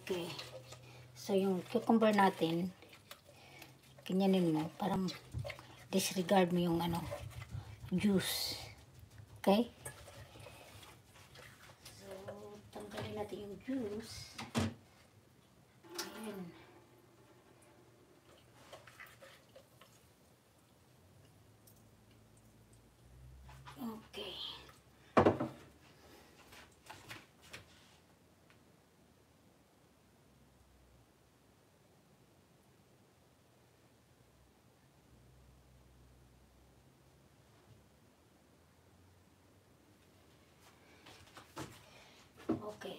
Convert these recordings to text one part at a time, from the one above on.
Okay. So, yung cucumber natin, ganyanin mo, parang disregard mo yung ano, juice. Okay? So, tanggalin natin yung juice. Ayan. Okay. Okay.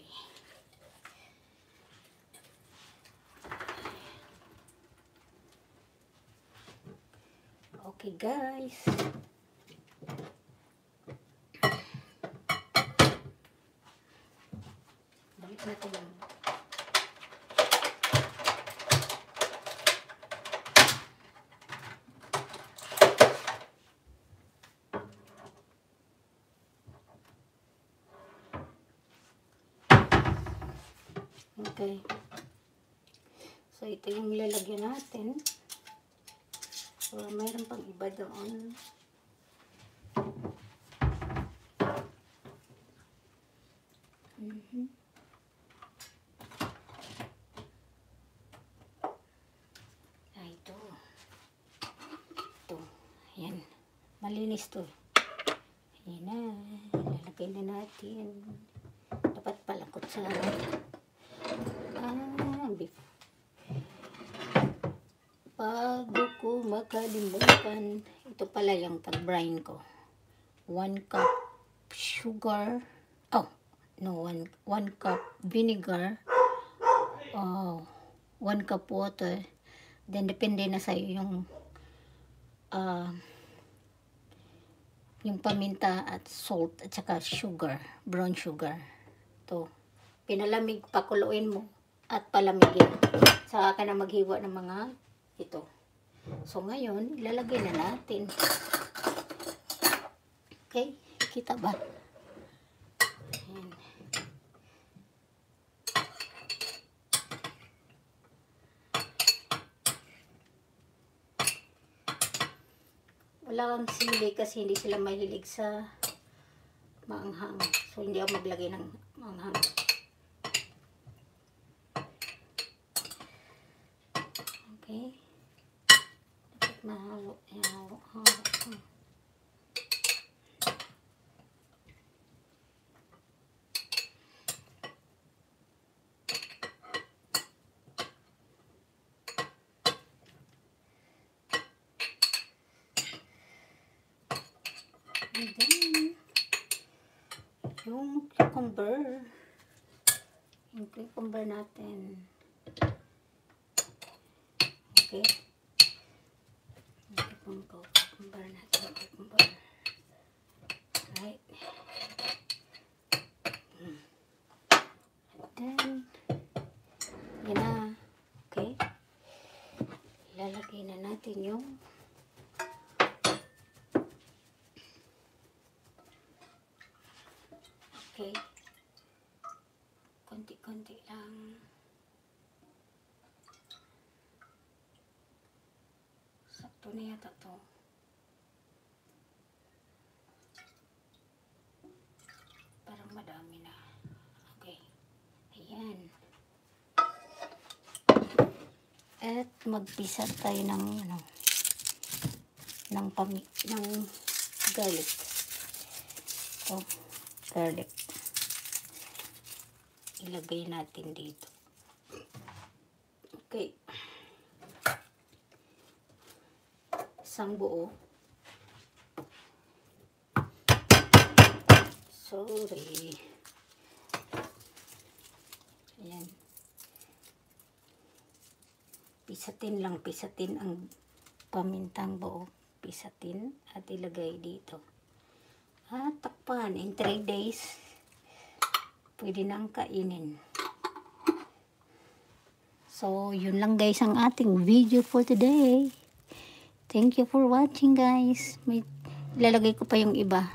Okay, guys. Balik natin yung okay. So, ito yung lalagyan natin. So, mayroon pang iba doon. Ito. Ito. Ayan. Malinis to. Ayan na. Lalagay na natin. Dapat pala kutsara. Bago ko makalimutan, ito pala yung pag-brine ko. 1 cup sugar. Oh, no, 1 cup vinegar. 1 cup water. Then, depende na sa'yo yung paminta at salt at saka sugar, brown sugar. Ito. Pinalamig, pakuluin mo at palamigin. Saka ka na maghiwa ng mga ito. So, ngayon, ilalagay na natin. Okay? Kita ba? Ayan. Wala kang sili kasi hindi sila mahilig sa maanghang. So, hindi ako maglagay ng maanghang. Okay? Dapat mahalo. Halo. And then, yung cucumber natin. Okay? Yung cucumber natin. Right? And then, yun na. Okay? Ilalagay na natin yung okay. Konti-konti lang. Sakto na yata to. Parang madami na. Okay. Ayan. At magpisa tayo ng garlic. Oh, garlic. Ilagay natin dito. Okay. Isang buo. Sorry. Ayan. Pisatin ang pamintang buo. Pisatin at ilagay dito. At takpan. In 3 days, pwede nang kainin. So, yun lang guys ang ating video for today. Thank you for watching guys. May lalagay ko pa yung iba.